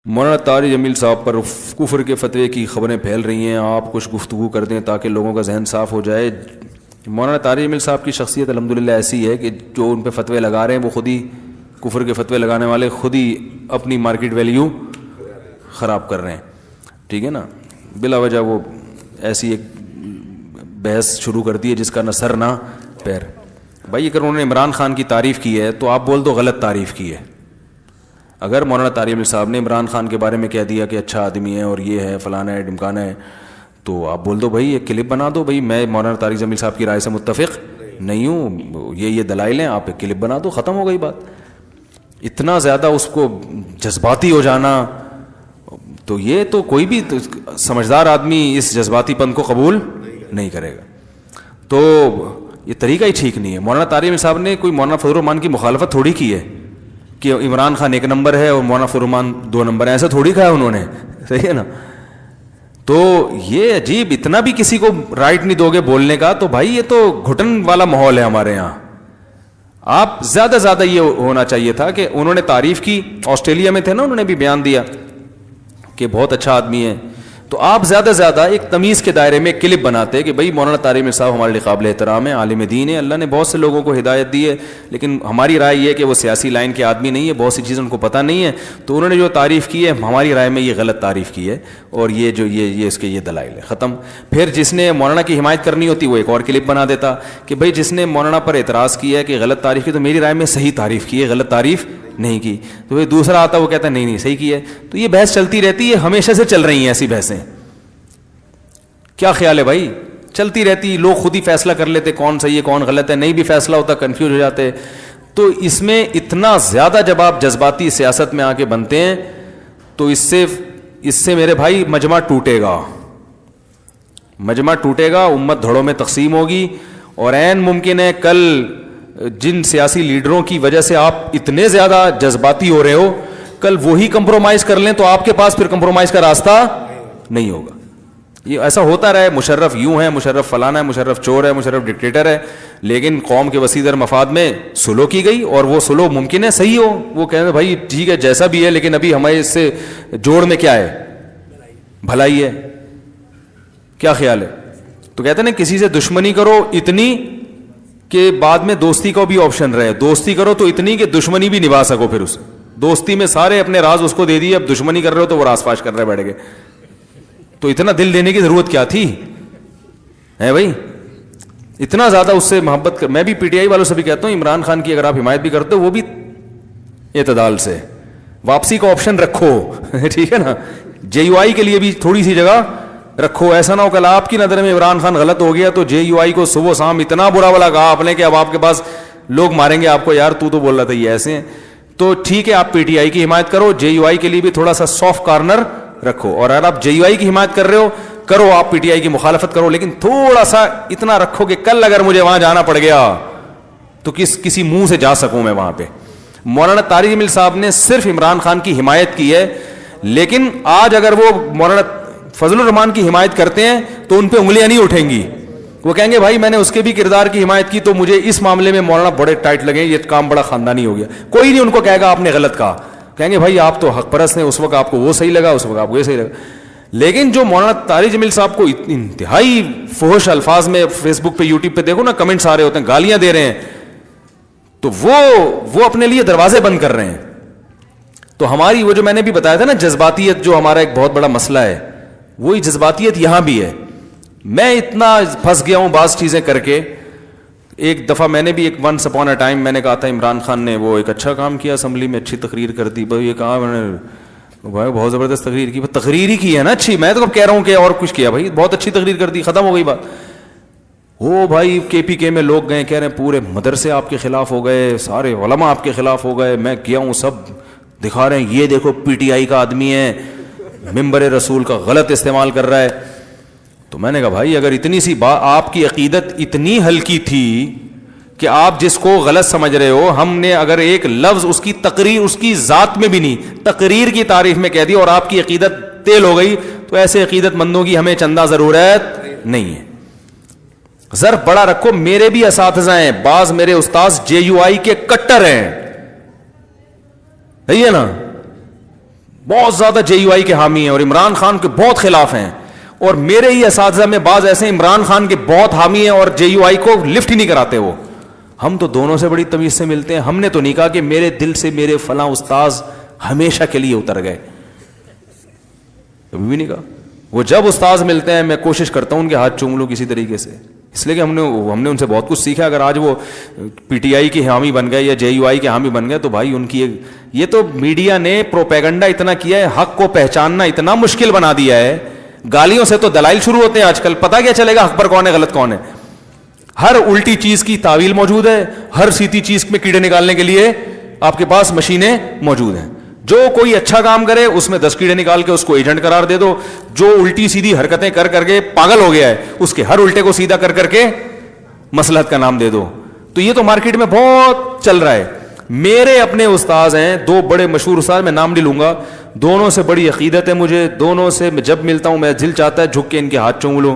مولانا طارق جمیل صاحب پر کفر کے فتوے کی خبریں پھیل رہی ہیں، آپ کچھ گفتگو کر دیں تاکہ لوگوں کا ذہن صاف ہو جائے۔ مولانا طارق جمیل صاحب کی شخصیت الحمدللہ ایسی ہے کہ جو ان پہ فتوے لگا رہے ہیں وہ خود ہی کفر کے فتوے لگانے والے خود ہی اپنی مارکیٹ ویلیو خراب کر رہے ہیں، ٹھیک ہے نا۔ بلا وجہ وہ ایسی ایک بحث شروع کر دی ہے جس کا نہ سر نہ پیر۔ بھائی اگر انہوں نے عمران خان کی تعریف کی ہے تو آپ بول دو غلط تعریف کی ہے۔ اگر مولانا طارق جمیل صاحب نے عمران خان کے بارے میں کہہ دیا کہ اچھا آدمی ہے اور یہ ہے فلانا ہے ڈمکانا ہے، تو آپ بول دو بھائی ایک کلپ بنا دو، بھائی میں مولانا طارق جمیل صاحب کی رائے سے متفق نہیں ہوں، یہ دلائل ہیں، آپ ایک کلپ بنا دو، ختم ہو گئی بات۔ اتنا زیادہ اس کو جذباتی ہو جانا، تو یہ تو کوئی بھی سمجھدار آدمی اس جذباتی پن کو قبول نہیں کرے گا، تو یہ طریقہ ہی ٹھیک نہیں ہے۔ مولانا طارق جمیل صاحب نے کوئی مولانا فضل الرحمان کی مخالفت تھوڑی کی ہے کہ عمران خان 1 نمبر ہے اور مولانا فضل الرحمان 2 نمبر ہے، ایسا تھوڑی کہا ہے انہوں نے، صحیح ہے نا۔ تو یہ عجیب، اتنا بھی کسی کو رائٹ نہیں دو گے بولنے کا، تو بھائی یہ تو گھٹن والا ماحول ہے ہمارے یہاں۔ آپ زیادہ زیادہ یہ ہونا چاہیے تھا کہ انہوں نے تعریف کی، آسٹریلیا میں تھے نا، انہوں نے بھی بیان دیا کہ بہت اچھا آدمی ہے، تو آپ زیادہ زیادہ ایک تمیز کے دائرے میں کلپ بناتے کہ بھائی مولانا طارق جمیل صاحب ہمارے لیے قابل احترام ہے، عالم دین ہے، اللہ نے بہت سے لوگوں کو ہدایت دی ہے، لیکن ہماری رائے یہ ہے کہ وہ سیاسی لائن کے آدمی نہیں ہے، بہت سی چیزیں ان کو پتہ نہیں ہے، تو انہوں نے جو تعریف کی ہے ہماری رائے میں یہ غلط تعریف کی ہے، اور یہ جو یہ اس کے یہ دلائل ہے، ختم۔ پھر جس نے مولانا کی حمایت کرنی ہوتی وہ ایک اور کلپ بنا دیتا کہ بھائی جس نے مولانا پر اعتراض کیا ہے کہ غلط تعریف کی، تو میری رائے میں صحیح تعریف کی ہے، غلط تعریف نہیں کی، تو وہ دوسرا آتا وہ کہتا ہے نہیں صحیح کی ہے۔ تو یہ بحث چلتی رہتی ہے، ہمیشہ سے چل رہی ہیں ایسی بحثیں۔ کیا خیال ہے بھائی؟ چلتی رہتی، لوگ خود ہی فیصلہ کر لیتے کون صحیح ہے کون غلط ہے، نہیں بھی فیصلہ ہوتا کنفیوز ہو جاتے۔ تو اس میں اتنا زیادہ جب آپ جذباتی سیاست میں آ کے بنتے ہیں تو اس سے میرے بھائی مجمع ٹوٹے گا، مجمع ٹوٹے گا، امت دھڑوں میں تقسیم ہوگی، اور عین ممکن ہے کل جن سیاسی لیڈروں کی وجہ سے آپ اتنے زیادہ جذباتی ہو رہے ہو، کل وہی کمپرومائز کر لیں تو آپ کے پاس پھر کمپرومائز کا راستہ نہیں ہوگا۔ یہ ایسا ہوتا رہے، مشرف یوں ہے، مشرف فلانا ہے، مشرف چور ہے، مشرف ڈکٹیٹر ہے، لیکن قوم کے وسیع در مفاد میں سلو کی گئی، اور وہ سلو ممکن ہے صحیح ہو، وہ کہتے ہیں بھائی ٹھیک ہے جیسا بھی ہے، لیکن ابھی ہمیں اس سے جوڑ میں کیا ہے، بھلائی ہے۔ کیا خیال ہے؟ تو کہتے ہیں نا کسی سے دشمنی کرو اتنی کہ بعد میں دوستی کا بھی آپشن رہے، دوستی کرو تو اتنی کہ دشمنی بھی نبھا سکو، پھر اسے دوستی میں سارے اپنے راز اس کو دے دیے، اب دشمنی کر رہے ہو تو وہ راز فاش کر رہے بیٹھ گئے، تو اتنا دل دینے کی ضرورت کیا تھی ہے بھائی؟ اتنا زیادہ اس سے محبت میں بھی پی ٹی آئی والوں سے بھی کہتا ہوں، عمران خان کی اگر آپ حمایت بھی کرتے ہو وہ بھی اعتدال سے، واپسی کا آپشن رکھو، ٹھیک ہے نا، جے یو آئی کے لیے بھی تھوڑی سی جگہ رکھو، ایسا نہ ہو کل آپ کی نظر میں عمران خان غلط ہو گیا تو جے یو آئی کو صبح شام اتنا برا بلا کہا آپ نے کہ اب آپ کے پاس لوگ ماریں گے آپ کو، یار تو بول رہا تھا یہ ایسے ہیں۔ تو ٹھیک ہے آپ پی ٹی آئی کی حمایت کرو، جے یو آئی کے لیے بھی تھوڑا سا سافٹ کارنر رکھو، اور اگر آپ جے یو آئی کی حمایت کر رہے ہو کرو، آپ پی ٹی آئی کی مخالفت کرو، لیکن تھوڑا سا اتنا رکھو کہ کل اگر مجھے وہاں جانا پڑ گیا تو کسی منہ سے جا سکوں میں وہاں پہ۔ مولانا طارق جمیل صاحب نے صرف عمران خان کی حمایت کی ہے، لیکن آج اگر وہ مولانا فضل الرحمان کی حمایت کرتے ہیں تو ان پہ انگلیاں نہیں اٹھیں گی، وہ کہیں گے بھائی میں نے اس کے بھی کردار کی حمایت کی تو مجھے اس معاملے میں مولانا بڑے ٹائٹ لگے، یہ کام بڑا خاندانی ہو گیا۔ کوئی نہیں ان کو کہے گا آپ نے غلط کہا، کہیں گے بھائی آپ تو حق پرست ہیں، اس وقت آپ کو وہ صحیح لگا، اس وقت آپ کو یہ صحیح لگا۔ لیکن جو مولانا طارق جمیل صاحب کو انتہائی فحش الفاظ میں فیس بک پہ یوٹیوب پہ دیکھو نا کمنٹس آ رہے ہوتے ہیں، گالیاں دے رہے ہیں، تو وہ اپنے لیے دروازے بند کر رہے ہیں۔ تو ہماری وہ جو میں نے بھی بتایا تھا نا جذباتیت جو ہمارا ایک بہت بڑا مسئلہ ہے، وہی جذباتیت یہاں بھی ہے۔ میں اتنا پھنس گیا ہوں بعض چیزیں کر کے، ایک دفعہ میں نے بھی ایک ونس اپون اے ٹائم میں نے کہا تھا عمران خان نے وہ ایک اچھا کام کیا، اسمبلی میں اچھی تقریر کر دی، بھائی یہ کہا میں نے بھائی بہت زبردست تقریر کی، تقریر ہی کی ہے نا اچھی، میں تو اب کہہ رہا ہوں کہ اور کچھ کیا، بھائی بہت اچھی تقریر کر دی، ختم ہو گئی بات۔ وہ بھائی کے پی کے میں لوگ گئے کہہ رہے ہیں پورے مدرسے آپ کے خلاف ہو گئے، سارے علماء آپ کے خلاف ہو گئے، میں کیا ہوں سب دکھا رہے ہیں، یہ دیکھو پی ٹی آئی کا آدمی ہے، ممبر رسول کا غلط استعمال کر رہا ہے۔ تو میں نے کہا بھائی اگر اتنی سی بات، آپ کی عقیدت اتنی ہلکی تھی کہ آپ جس کو غلط سمجھ رہے ہو، ہم نے اگر ایک لفظ اس کی تقریر اس کی ذات میں بھی نہیں، تقریر کی تعریف میں کہہ دی اور آپ کی عقیدت تیل ہو گئی، تو ایسے عقیدت مندوں کی ہمیں چندہ ضرورت نہیں ہے۔ ضرب بڑا رکھو، میرے بھی اساتذہ ہیں، بعض میرے استاذ جے یو آئی کے کٹر ہیں، ہے نا، بہت زیادہ JUI کے حامی ہیں اور عمران خان کے بہت خلاف ہیں, اور میرے ہی اساتذہ میں بعض ایسے عمران خان کے بہت حامی ہیں اور JUI کو لفٹ ہی نہیں کراتے وہ. ہم تو دونوں سے بڑی تمیز سے ملتے ہیں. ہم نے تو نہیں کہا کہ میرے دل سے میرے فلاں استاذ ہمیشہ کے لیے اتر گئے, کبھی بھی نہیں کہا. وہ جب استاذ ملتے ہیں میں کوشش کرتا ہوں ان کے ہاتھ چوم لوں کسی طریقے سے, اس لیے کہ ہم نے ان سے بہت کچھ سیکھا. اگر آج وہ PTI کے حامی بن گئے یا JUI کے حامی بن گئے تو بھائی ان کی یہ تو میڈیا نے پروپیگنڈا اتنا کیا ہے, حق کو پہچاننا اتنا مشکل بنا دیا ہے. گالیوں سے تو دلائل شروع ہوتے ہیں آج کل, پتہ کیا چلے گا حق پر کون ہے غلط کون ہے. ہر الٹی چیز کی تعویل موجود ہے, ہر سیدھی چیز میں کیڑے نکالنے کے لیے آپ کے پاس مشینیں موجود ہیں. جو کوئی اچھا کام کرے اس میں 10 کیڑے نکال کے اس کو ایجنٹ قرار دے دو. جو الٹی سیدھی حرکتیں کر کر کے پاگل ہو گیا ہے اس کے ہر الٹے کو سیدھا کر کر کے مصلحت کا نام دے دو. تو یہ تو مارکیٹ میں بہت چل رہا ہے. میرے اپنے استاذ ہیں 2 بڑے مشہور استاد, میں نام نہیں لوں گا, دونوں سے بڑی عقیدت ہے مجھے. دونوں سے جب ملتا ہوں میں دل چاہتا ہے جھک کے ان کے ہاتھ چوم لوں.